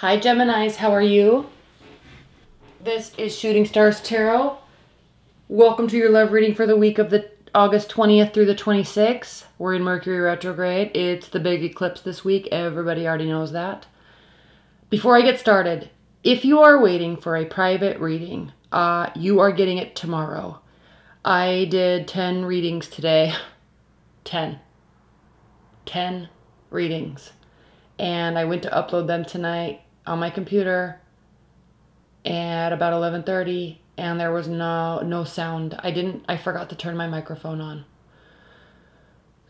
Hi Geminis, how are you? This is Shooting Stars Tarot. Welcome to your love reading for the week of the August 20th through the 26th. We're in Mercury retrograde. It's the big eclipse this week. Everybody already knows that. Before I get started, if you are waiting for a private reading, you are getting it tomorrow. I did 10 readings today. 10 readings. And I went to upload them tonight on my computer at about 11:30, and there was no sound. I forgot to turn my microphone on.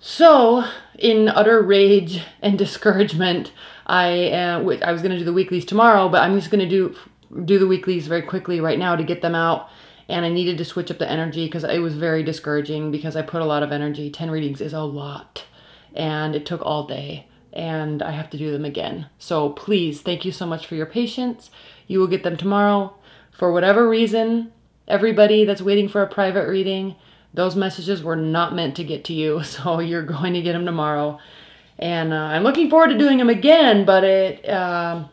So, in utter rage and discouragement, I was going to do the weeklies tomorrow, but I'm just going to do the weeklies very quickly right now to get them out. And I needed to switch up the energy because it was very discouraging because I put a lot of energy. 10 readings is a lot, and it took all day. And I have to do them again. So please, thank you so much for your patience. You will get them tomorrow. For whatever reason, everybody that's waiting for a private reading, those messages were not meant to get to you. So you're going to get them tomorrow. And I'm looking forward to doing them again, but that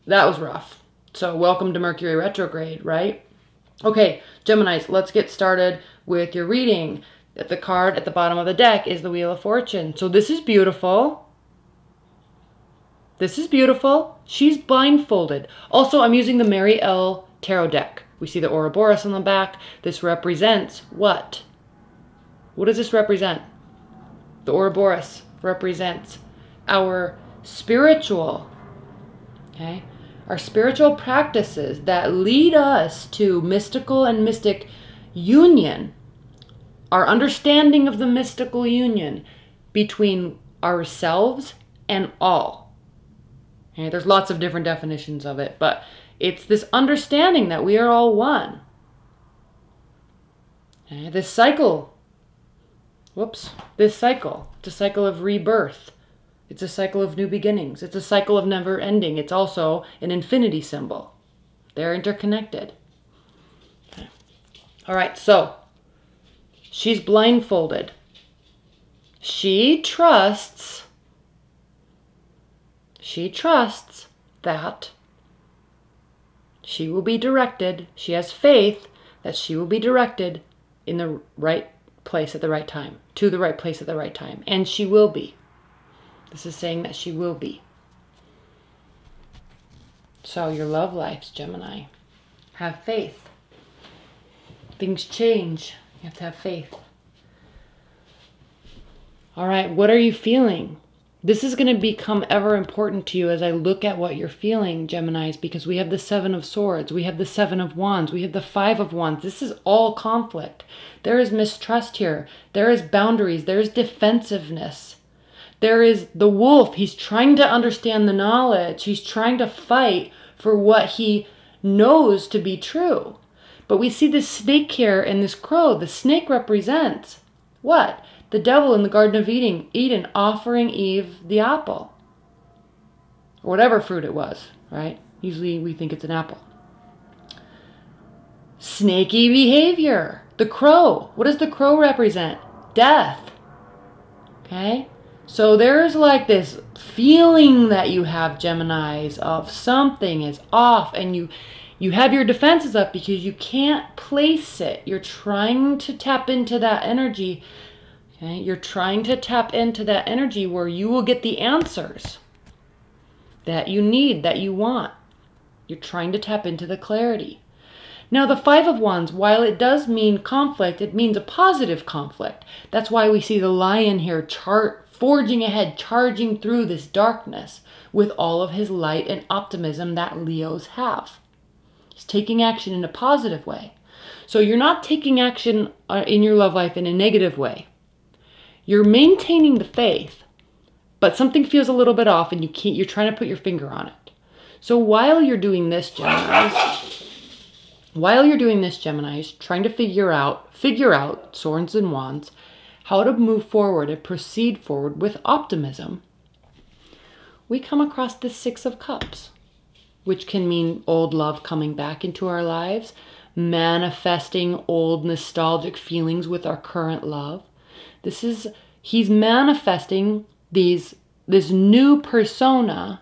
was rough. So welcome to Mercury retrograde, right? Okay, Geminis, let's get started with your reading. The card at the bottom of the deck is the Wheel of Fortune. So this is beautiful. This is beautiful. She's blindfolded. Also, I'm using the Mary L. Tarot deck. We see the Ouroboros on the back. This represents what? What does this represent? The Ouroboros represents our spiritual, okay? Our spiritual practices that lead us to mystical and mystic union. Our understanding of the mystical union between ourselves and all. Okay, there's lots of different definitions of it, but it's this understanding that we are all one. Okay, this cycle, it's a cycle of rebirth. It's a cycle of new beginnings. It's a cycle of never ending. It's also an infinity symbol. They're interconnected. Okay. All right, so she's blindfolded. She trusts that she will be directed. She has faith that she will be directed in the right place at the right time, to the right place at the right time. And she will be. This is saying that she will be. So your love lives, Gemini. Have faith. Things change. You have to have faith. All right, what are you feeling? This is going to become ever important to you as I look at what you're feeling, Geminis, because we have the Seven of Swords, we have the Seven of Wands, we have the Five of Wands. This is all conflict. There is mistrust here. There is boundaries. There is defensiveness. There is the wolf. He's trying to understand the knowledge. He's trying to fight for what he knows to be true. But we see this snake here and this crow. The snake represents what? The devil in the Garden of Eden offering Eve the apple. Or whatever fruit it was, right? Usually we think it's an apple. Snaky behavior. The crow. What does the crow represent? Death. Okay? So there's like this feeling that you have, Geminis, of something is off, and you have your defenses up because you can't place it. You're trying to tap into that energy. Okay? You're trying to tap into that energy where you will get the answers that you need, that you want. You're trying to tap into the clarity. Now, the Five of Wands, while it does mean conflict, it means a positive conflict. That's why we see the lion here forging ahead, charging through this darkness with all of his light and optimism that Leos have. He's taking action in a positive way. So you're not taking action in your love life in a negative way. You're maintaining the faith, but something feels a little bit off and you're trying to put your finger on it. So while you're doing this, Geminis, trying to figure out Swords and Wands, how to move forward and proceed forward with optimism, we come across the Six of Cups, which can mean old love coming back into our lives, manifesting old nostalgic feelings with our current love. He's manifesting this new persona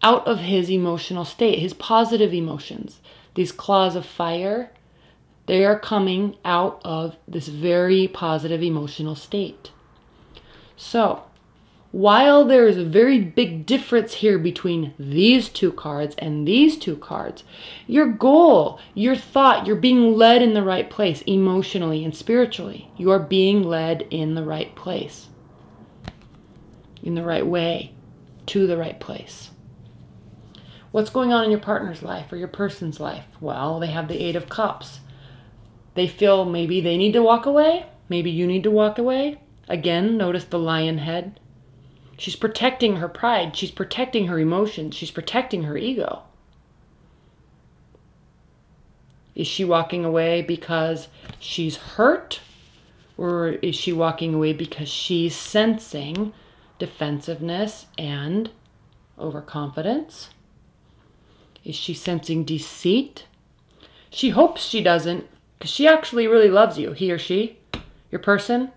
out of his emotional state, his positive emotions. These claws of fire, they are coming out of this very positive emotional state. So, while there is a very big difference here between these two cards and these two cards, your goal, your thought, you're being led in the right place emotionally and spiritually. You are being led in the right place, in the right way, to the right place. What's going on in your partner's life or your person's life? Well, they have the Eight of Cups. They feel maybe they need to walk away. Maybe you need to walk away. Again, notice the lion head. She's protecting her pride. She's protecting her emotions. She's protecting her ego. Is she walking away because she's hurt? Or is she walking away because she's sensing defensiveness and overconfidence? Is she sensing deceit? She hopes she doesn't, because she actually really loves you, he or she, your person.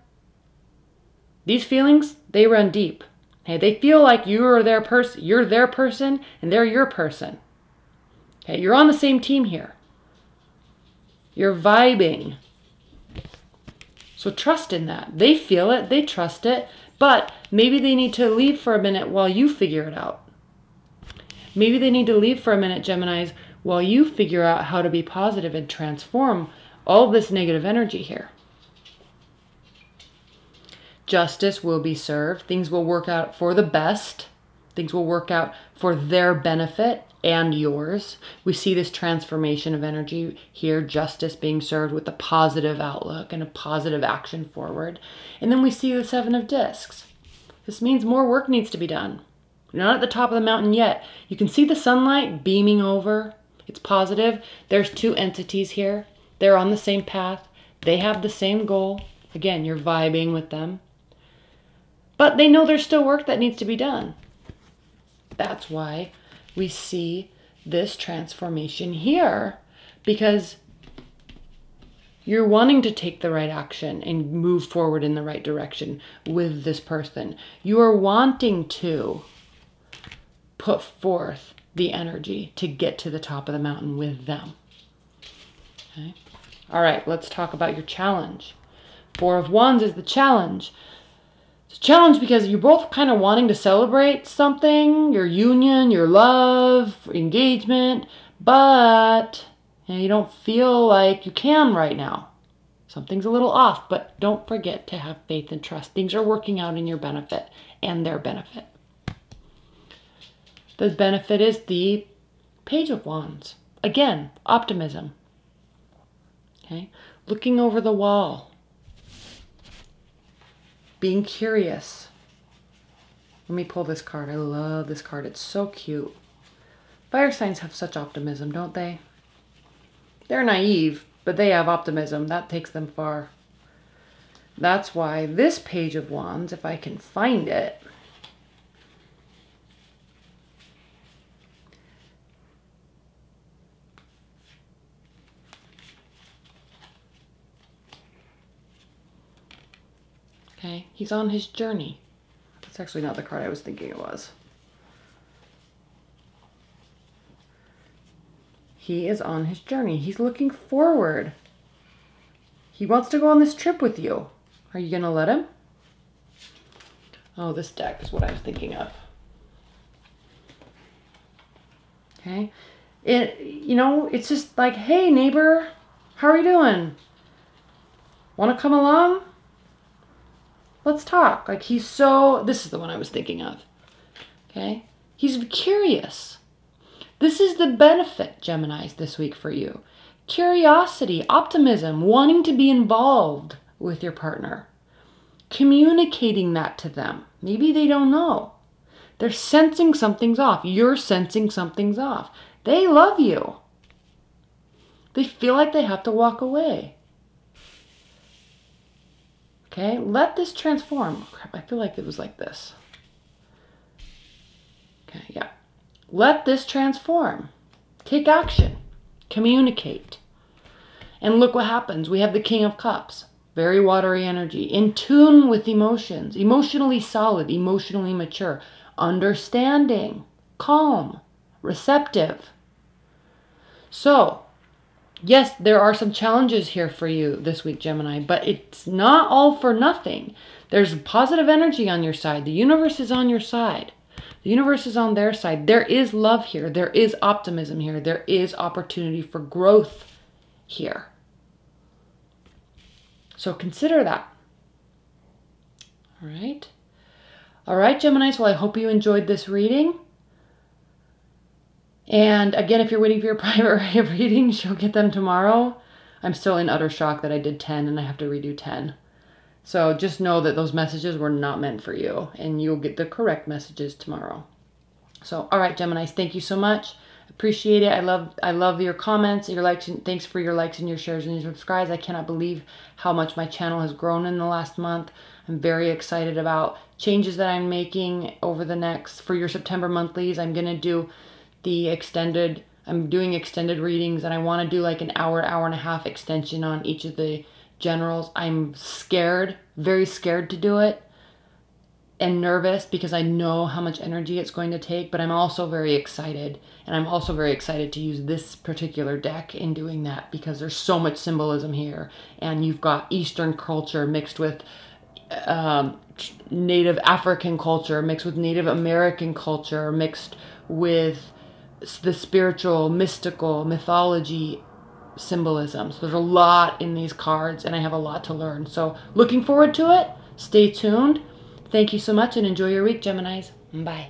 These feelings, they run deep. Okay, they feel like you're their person, and they're your person. Okay, you're on the same team here. You're vibing. So trust in that. They feel it, they trust it, but maybe they need to leave for a minute while you figure it out. Maybe they need to leave for a minute, Geminis, while you figure out how to be positive and transform all this negative energy here. Justice will be served. Things will work out for the best. Things will work out for their benefit and yours. We see this transformation of energy here, justice being served with a positive outlook and a positive action forward. And then we see the Seven of Discs. This means more work needs to be done. You're not at the top of the mountain yet. You can see the sunlight beaming over. It's positive. There's two entities here. They're on the same path. They have the same goal. Again, you're vibing with them. But they know there's still work that needs to be done. That's why we see this transformation here, because you're wanting to take the right action and move forward in the right direction with this person. You are wanting to put forth the energy to get to the top of the mountain with them. Okay. All right, let's talk about your challenge. Four of Wands is the challenge. It's a challenge because you're both kind of wanting to celebrate something, your union, your love, engagement, but you don't feel like you can right now. Something's a little off, but don't forget to have faith and trust. Things are working out in your benefit and their benefit. The benefit is the Page of Wands. Again, optimism. Okay, looking over the wall. Being curious. Let me pull this card. I love this card. It's so cute. Fire signs have such optimism, don't they? They're naive, but they have optimism. That takes them far. That's why this Page of Wands, if I can find it, okay, he's on his journey. That's actually not the card I was thinking it was. He is on his journey. He's looking forward. He wants to go on this trip with you. Are you going to let him? Oh, this deck is what I was thinking of. Okay. It's just like, hey, neighbor, how are you doing? Want to come along? Let's talk. Like, this is the one I was thinking of. Okay. He's curious. This is the benefit, Geminis, this week for you. Curiosity, optimism, wanting to be involved with your partner. Communicating that to them. Maybe they don't know. They're sensing something's off. You're sensing something's off. They love you. They feel like they have to walk away. Okay, let this transform. Crap, I feel like it was like this. Okay, yeah. Let this transform. Take action. Communicate. And look what happens. We have the King of Cups. Very watery energy. In tune with emotions. Emotionally solid. Emotionally mature. Understanding. calm, receptive. So, yes, there are some challenges here for you this week, Gemini, but it's not all for nothing. There's positive energy on your side. The universe is on your side. The universe is on their side. There is love here. There is optimism here. There is opportunity for growth here. So consider that. All right. All right, Geminis. Well, I hope you enjoyed this reading. And again, if you're waiting for your private readings, you'll get them tomorrow. I'm still in utter shock that I did 10 and I have to redo 10. So just know that those messages were not meant for you, and you'll get the correct messages tomorrow. So, all right, Geminis, thank you so much. Appreciate it. I love your comments, your likes, and thanks for your likes and your shares and your subscribes. I cannot believe how much my channel has grown in the last month. I'm very excited about changes that I'm making over the next, for your September monthlies. I'm going to do I'm doing extended readings, and I want to do like an hour and a half extension on each of the generals. I'm scared, very scared to do it, and nervous because I know how much energy it's going to take, but I'm also very excited. And I'm also very excited to use this particular deck in doing that because there's so much symbolism here. And you've got Eastern culture mixed with Native African culture, mixed with Native American culture, mixed with the spiritual, mystical, mythology symbolism. So there's a lot in these cards, and I have a lot to learn. So looking forward to it. Stay tuned. Thank you so much, and enjoy your week, Geminis. Bye.